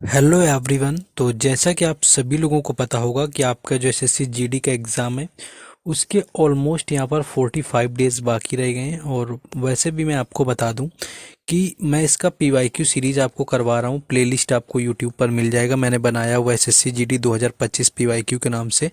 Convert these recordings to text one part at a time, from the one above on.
Hello everyone. तो जैसा कि आप सभी लोगों को पता होगा कि आपका जो एसएससी जीडी का एग्ज़ाम है उसके ऑलमोस्ट यहाँ पर 45 डेज़ बाकी रह गए हैं। और वैसे भी मैं आपको बता दूं कि मैं इसका पीवाईक्यू सीरीज़ आपको करवा रहा हूँ। प्लेलिस्ट आपको यूट्यूब पर मिल जाएगा, मैंने बनाया हुआ एसएससी जीडी 2025 पीवाईक्यू के नाम से।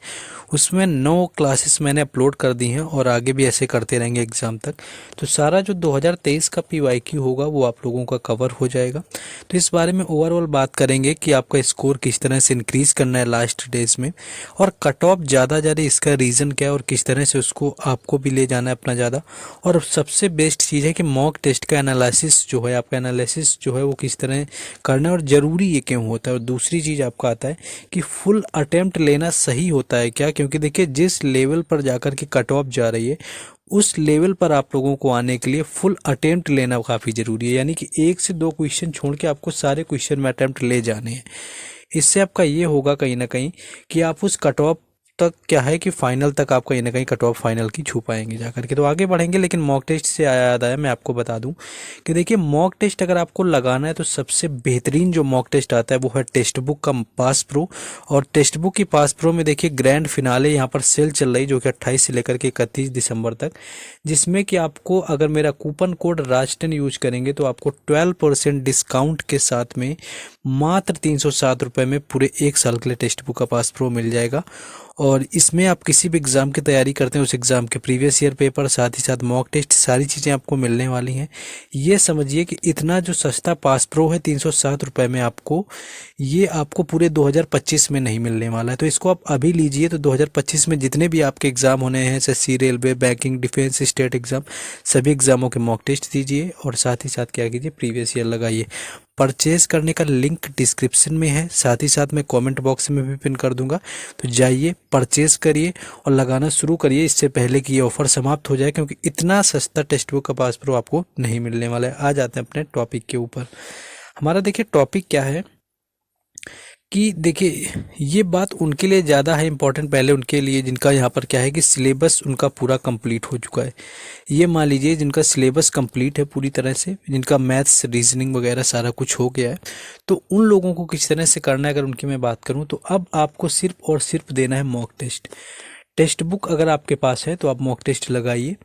उसमें 9 क्लासेस मैंने अपलोड कर दी हैं और आगे भी ऐसे करते रहेंगे एग्ज़ाम तक। तो सारा जो 2023 का पीवाईक्यू होगा वो आप लोगों का कवर हो जाएगा। तो इस बारे में ओवरऑल बात करेंगे कि आपका स्कोर किस तरह से इंक्रीज़ करना है लास्ट डेज में, और कट ऑफ ज़्यादा जा रही इसका रीज़न क्या है और किस तरह से उसको आपको भी ले जाना है अपना ज़्यादा। और सबसे बेस्ट चीज़ है कि मॉक टेस्ट का एनालिसिस जो है, आपका एनालिसिस जो है वो किस तरह करना है और ज़रूरी ये क्यों होता है। और दूसरी चीज़ आपका आता है कि फुल अटेम्प्ट लेना सही होता है क्या, क्योंकि देखिए जिस लेवल पर जाकर के कट ऑफ जा रही है उस लेवल पर आप लोगों को आने के लिए फुल अटेम्प्ट लेना काफ़ी ज़रूरी है। यानी कि 1 से 2 क्वेश्चन छोड़ के आपको सारे क्वेश्चन में अटेम्प्ट ले जाने हैं। इससे आपका ये होगा कहीं ना कहीं कि आप उस कट ऑफ तक क्या है कि फाइनल तक आप कहीं ना कहीं कट ऑफ फाइनल की छू पाएंगे जाकर के। तो आगे बढ़ेंगे, लेकिन मॉक टेस्ट से याद आया मैं आपको बता दूं कि देखिए मॉक टेस्ट अगर आपको लगाना है तो सबसे बेहतरीन जो मॉक टेस्ट आता है वो है टेक्स्ट बुक का पास प्रो। और टेक्स्ट बुक की पास प्रो में देखिए ग्रैंड फिनाले यहाँ पर सेल चल रही जो कि 28 से लेकर के 31 दिसंबर तक, जिसमें कि आपको अगर मेरा कूपन कोड राज10 यूज करेंगे तो आपको 12% डिस्काउंट के साथ में मात्र 307 रुपये में पूरे 1 साल के लिए टेक्स्ट बुक का पास प्रो मिल जाएगा। और इसमें आप किसी भी एग्ज़ाम की तैयारी करते हैं उस एग्ज़ाम के प्रीवियस ईयर पेपर, साथ ही साथ मॉक टेस्ट, सारी चीज़ें आपको मिलने वाली हैं। ये समझिए कि इतना जो सस्ता पास प्रो है 307 रुपये में आपको, ये आपको पूरे 2025 में नहीं मिलने वाला है। तो इसको आप अभी लीजिए, तो 2025 में जितने भी आपके एग्ज़ाम होने हैं, SSC, railway, banking, defence, state exam, सभी एग्ज़ामों के मॉक टेस्ट दीजिए और साथ ही साथ क्या कीजिए, प्रीवियस ईयर लगाइए। परचेज करने का लिंक डिस्क्रिप्शन में है, साथ ही साथ मैं कमेंट बॉक्स में भी पिन कर दूंगा। तो जाइए परचेज करिए और लगाना शुरू करिए इससे पहले कि ये ऑफ़र समाप्त हो जाए, क्योंकि इतना सस्ता टेक्स्ट बुक का पास प्रो आपको नहीं मिलने वाला है। आ जाते हैं अपने टॉपिक के ऊपर। हमारा देखिए टॉपिक क्या है कि देखिए ये बात उनके लिए ज़्यादा है इम्पोर्टेंट, पहले उनके लिए जिनका यहाँ पर क्या है कि सिलेबस उनका पूरा कंप्लीट हो चुका है। ये मान लीजिए जिनका सिलेबस कंप्लीट है पूरी तरह से, जिनका मैथ्स, रीजनिंग वगैरह सारा कुछ हो गया है, तो उन लोगों को किस तरह से करना है अगर उनकी मैं बात करूँ तो अब आपको सिर्फ और सिर्फ देना है मॉक टेस्ट। टेक्स्ट बुक अगर आपके पास है तो आप मॉक टेस्ट लगाइए,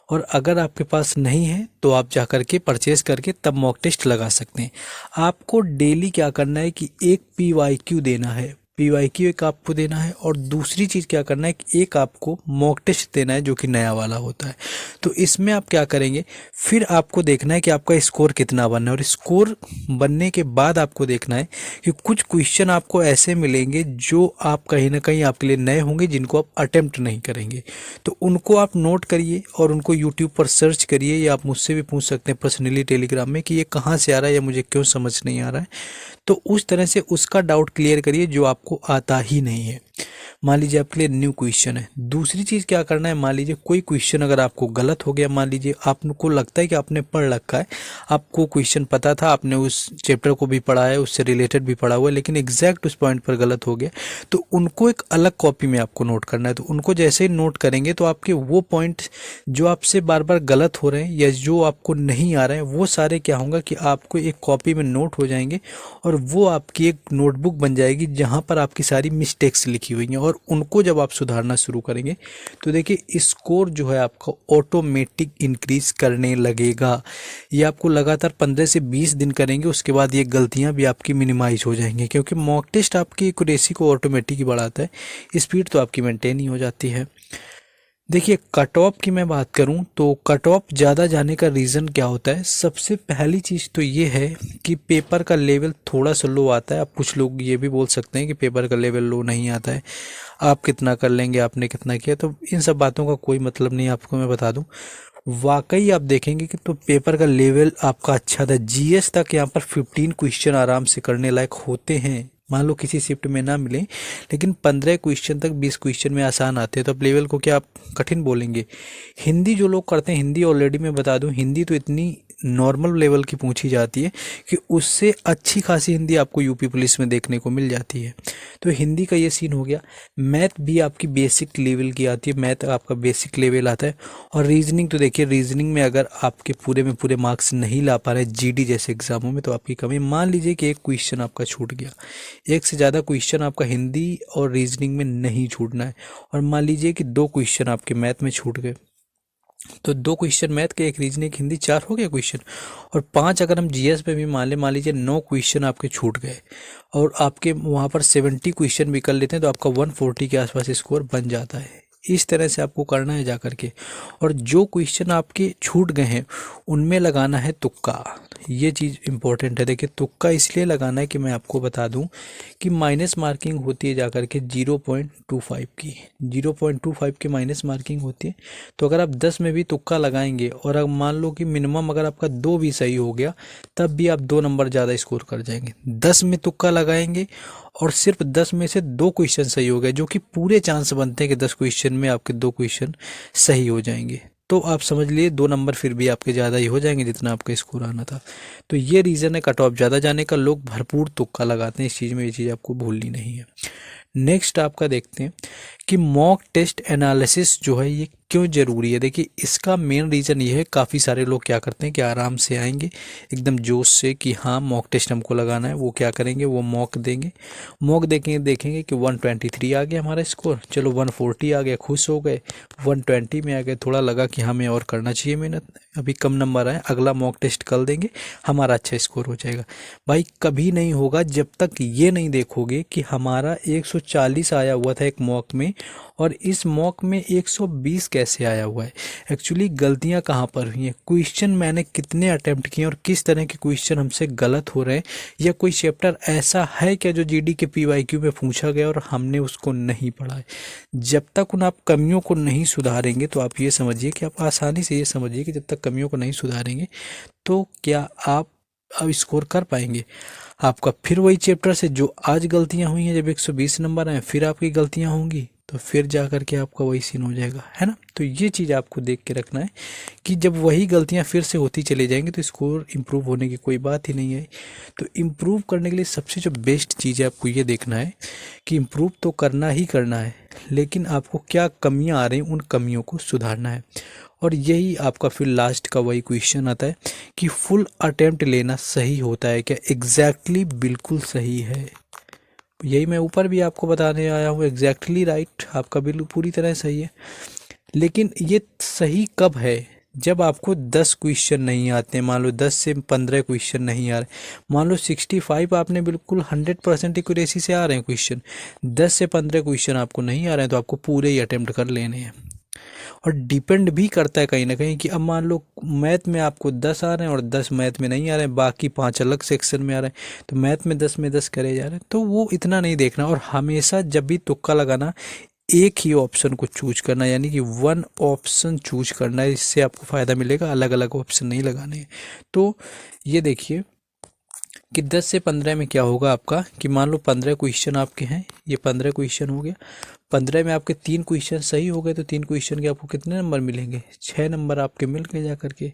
और अगर आपके पास नहीं है तो आप जा कर के परचेज करके तब मॉक टेस्ट लगा सकते हैं। आपको डेली क्या करना है कि एक पीवाईक्यू देना है, पीवाईक्यू एक आपको देना है, और दूसरी चीज़ क्या करना है कि एक आपको मॉक टेस्ट देना है जो कि नया वाला होता है। तो इसमें आप क्या करेंगे, फिर आपको देखना है कि आपका स्कोर कितना बनना है, और स्कोर बनने के बाद आपको देखना है कि कुछ क्वेश्चन आपको ऐसे मिलेंगे जो आप कहीं ना कहीं आपके लिए नए होंगे, जिनको आप अटेम्प्ट नहीं करेंगे। तो उनको आप नोट करिए और उनको यूट्यूब पर सर्च करिए, या आप मुझसे भी पूछ सकते हैं पर्सनली टेलीग्राम में कि ये कहाँ से आ रहा है या मुझे क्यों समझ नहीं आ रहा है। तो उस तरह से उसका डाउट क्लियर करिए जो आपको आता ही नहीं है। मान लीजिए आपके लिए न्यू क्वेश्चन है। दूसरी चीज़ क्या करना है, मान लीजिए कोई क्वेश्चन अगर आपको गलत हो गया, मान लीजिए आपको लगता है कि आपने पढ़ रखा है, आपको क्वेश्चन पता था, आपने उस चैप्टर को भी पढ़ा है, उससे रिलेटेड भी पढ़ा हुआ है, लेकिन एग्जैक्ट उस पॉइंट पर गलत हो गया, तो उनको एक अलग कॉपी में आपको नोट करना है। तो उनको जैसे ही नोट करेंगे तो आपके वो पॉइंट जो आपसे बार बार गलत हो रहे हैं या जो आपको नहीं आ रहे हैं, वो सारे क्या होंगे कि आपको एक कॉपी में नोट हो जाएंगे, और वो आपकी एक नोटबुक बन जाएगी जहाँ पर आपकी सारी मिस्टेक्स लिखी हुई हैं। और उनको जब आप सुधारना शुरू करेंगे तो देखिए स्कोर जो है आपका ऑटोमेटिक इंक्रीज करने लगेगा। ये आपको लगातार 15 से 20 दिन करेंगे, उसके बाद ये गलतियां भी आपकी मिनिमाइज हो जाएंगी, क्योंकि मॉक टेस्ट आपकी एक्यूरेसी को ऑटोमेटिक ही बढ़ाता है, स्पीड तो आपकी मेंटेन ही हो जाती है। देखिए कट ऑफ की मैं बात करूं तो कट ऑफ ज़्यादा जाने का रीज़न क्या होता है, सबसे पहली चीज़ तो ये है कि पेपर का लेवल थोड़ा सा लो आता है। अब कुछ लोग ये भी बोल सकते हैं कि पेपर का लेवल लो नहीं आता है, आप कितना कर लेंगे, आपने कितना किया, तो इन सब बातों का कोई मतलब नहीं। आपको मैं बता दूं वाकई आप देखेंगे कि तो पेपर का लेवल आपका अच्छा था, जीएस तक यहाँ पर 15 क्वेश्चन आराम से करने लायक होते हैं। मान लो किसी शिफ्ट में ना मिले, लेकिन 15 क्वेश्चन तक 20 क्वेश्चन में आसान आते हैं, तो अब लेवल को क्या आप कठिन बोलेंगे। हिंदी जो लोग करते हैं, हिंदी ऑलरेडी मैं बता दूं हिंदी तो इतनी नॉर्मल लेवल की पूछी जाती है कि उससे अच्छी खासी हिंदी आपको यूपी पुलिस में देखने को मिल जाती है। तो हिंदी का ये सीन हो गया। मैथ भी आपकी बेसिक लेवल की आती है, मैथ आपका बेसिक लेवल आता है। और रीजनिंग तो देखिए, रीजनिंग में अगर आपके पूरे में पूरे मार्क्स नहीं ला पा रहे जीडी जैसे एग्जामों में तो आपकी कमी। मान लीजिए कि एक क्वेश्चन आपका छूट गया, एक से ज़्यादा क्वेश्चन आपका हिंदी और रीजनिंग में नहीं छूटना है। और मान लीजिए कि 2 क्वेश्चन आपके मैथ में छूट गए, तो 2 क्वेश्चन मैथ के, एक रीजनिंग, हिंदी, 4 हो गया क्वेश्चन। और 5 अगर हम जीएस में भी मान लीजिए 9 क्वेश्चन आपके छूट गए और आपके वहाँ पर 70 क्वेश्चन भी कर लेते हैं तो आपका 140 के आसपास स्कोर बन जाता है। इस तरह से आपको करना है जा करके। और जो क्वेश्चन आपके छूट गए हैं उनमें लगाना है तुक्का। ये चीज़ इंपॉर्टेंट है। देखिए, तुक्का इसलिए लगाना है कि मैं आपको बता दूं कि माइनस मार्किंग होती है जा करके 0.25 की, 0.25 की माइनस मार्किंग होती है। तो अगर आप 10 में भी तुक्का लगाएंगे और अगर मान लो कि मिनिमम अगर आपका 2 भी सही हो गया तब भी आप 2 नंबर ज़्यादा स्कोर कर जाएंगे। 10 में तुक्का लगाएंगे और सिर्फ 10 में से 2 क्वेश्चन सही हो गए, जो कि पूरे चांस बनते हैं कि 10 क्वेश्चन में आपके 2 क्वेश्चन सही हो जाएंगे, तो आप समझ लिए 2 नंबर फिर भी आपके ज़्यादा ही हो जाएंगे जितना आपका स्कोर आना था। तो ये रीज़न है कट ऑफ ज़्यादा जाने का। लोग भरपूर तुक्का लगाते हैं इस चीज़ में, ये चीज़ आपको भूलनी नहीं है। नेक्स्ट आपका देखते हैं कि मॉक टेस्ट एनालिसिस जो है ये क्यों ज़रूरी है। देखिए, इसका मेन रीज़न ये है, काफ़ी सारे लोग क्या करते हैं कि आराम से आएंगे एकदम जोश से कि हाँ मॉक टेस्ट हमको लगाना है। वो क्या करेंगे, वो मॉक देंगे, मॉक देखेंगे कि 123 आ गया हमारा स्कोर, चलो 140 आ गया, खुश हो गए। 120 में आ गए, थोड़ा लगा कि हमें और करना चाहिए मेहनत, अभी कम नंबर आए, अगला मॉक टेस्ट कर देंगे, हमारा अच्छा स्कोर हो जाएगा। भाई कभी नहीं होगा जब तक ये नहीं देखोगे कि हमारा 140 आया हुआ था एक मॉक में और इस मॉक में 120 कैसे आया हुआ है। एक्चुअली गलतियां कहाँ पर हुई हैं, क्वेश्चन मैंने कितने अटेम्प्ट किए और किस तरह के क्वेश्चन हमसे गलत हो रहे हैं, या कोई चैप्टर ऐसा है क्या जो जीडी के पीवाईक्यू में पूछा गया और हमने उसको नहीं पढ़ा है। जब तक उन आप कमियों को नहीं सुधारेंगे तो आप ये समझिए कि आप आसानी से ये समझिए कि जब तक कमियों को नहीं सुधारेंगे तो क्या आप अब स्कोर कर पाएंगे। आपका फिर वही चैप्टर से जो आज गलतियां हुई हैं, जब 120 नंबर आए फिर आपकी गलतियां होंगी तो फिर जा कर के आपका वही सीन हो जाएगा, है ना। तो ये चीज़ आपको देख के रखना है कि जब वही गलतियां फिर से होती चली जाएंगी तो स्कोर इम्प्रूव होने की कोई बात ही नहीं है। तो इम्प्रूव करने के लिए सबसे जो बेस्ट चीज़ है आपको ये देखना है कि इम्प्रूव तो करना ही करना है, लेकिन आपको क्या कमियां आ रही हैं उन कमियों को सुधारना है। और यही आपका फिर लास्ट का वही क्वेश्चन आता है कि फुल अटेम्प्ट लेना सही होता है क्या। एग्जैक्टली बिल्कुल सही है, यही मैं ऊपर भी आपको बताने आया हूँ। एग्जैक्टली राइट, आपका बिल्कुल पूरी तरह सही है। लेकिन ये सही कब है, जब आपको 10 क्वेश्चन नहीं आते हैं, मान लो 10 से 15 क्वेश्चन नहीं आ रहे, मान लो 65 आपने बिल्कुल 100% एक्यूरेसी से आ रहे हैं क्वेश्चन, 10 से 15 क्वेश्चन आपको नहीं आ रहे हैं तो आपको पूरे ही अटेम्प्ट कर लेने हैं। और डिपेंड भी करता है कहीं ना कहीं कि अब मान लो मैथ में आपको 10 आ रहे हैं और 10 मैथ में नहीं आ रहे हैं, बाकी 5 अलग सेक्शन में आ रहे हैं, तो मैथ में 10 करे जा रहे हैं, तो वो इतना नहीं देखना। और हमेशा जब भी तुक्का लगाना एक ही ऑप्शन को चूज करना, यानी कि वन ऑप्शन चूज करना है, इससे आपको फ़ायदा मिलेगा, अलग अलग ऑप्शन नहीं लगाने हैं। तो ये देखिए कि 10 से 15 में क्या होगा आपका कि मान लो 15 क्वेश्चन आपके हैं, ये 15 क्वेश्चन हो गया, 15 में आपके 3 क्वेश्चन सही हो गए तो 3 क्वेश्चन के आपको कितने नंबर मिलेंगे, 6 नंबर आपके मिल गए जा करके,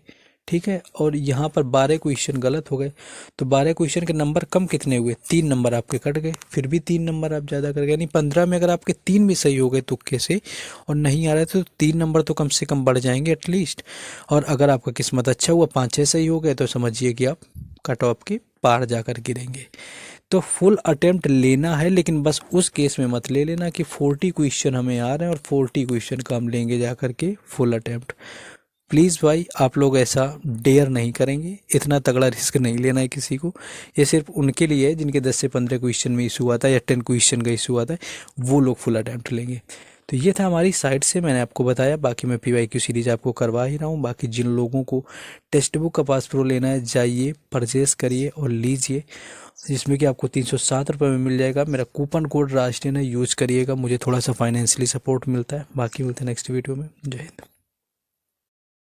ठीक है। और यहाँ पर 12 क्वेश्चन गलत हो गए तो 12 क्वेश्चन के नंबर कम कितने हुए, 3 नंबर आपके कट गए, फिर भी 3 नंबर आप ज़्यादा कर गए। यानी 15 में अगर आपके 3 भी सही हो गए तुक्के से और नहीं आ रहे तो 3 नंबर तो कम से कम बढ़ जाएंगे एटलीस्ट। और अगर आपका किस्मत अच्छा हुआ 5-6 सही हो गए तो समझिए कि आप कट ऑफ के पार जाकर गिरेंगे। तो फुल अटेम्प्ट लेना है, लेकिन बस उस केस में मत ले लेना कि 40 क्वेश्चन हमें आ रहे हैं और 40 क्वेश्चन का हम लेंगे जा करके फुल अटेम्प्ट। प्लीज़ भाई आप लोग ऐसा डेयर नहीं करेंगे, इतना तगड़ा रिस्क नहीं लेना है किसी को। ये सिर्फ उनके लिए है जिनके 10 से 15 क्वेश्चन में इशू आता है या 10 क्वेश्चन का इशू आता है, वो लोग फुल अटेम्प्ट लेंगे। तो ये था हमारी साइड से, मैंने आपको बताया। बाकी मैं PYQ सीरीज आपको करवा ही रहा हूँ। बाकी जिन लोगों को टेक्स्ट बुक का पास प्रो लेना है जाइए परचेस करिए और लीजिए, जिसमें कि आपको 307 रुपये में मिल जाएगा। मेरा कूपन कोड राष्ट्रीय यूज़ करिएगा, मुझे थोड़ा सा फाइनेंशियली सपोर्ट मिलता है। बाकी मिलते हैं नेक्स्ट वीडियो में। जय हिंद।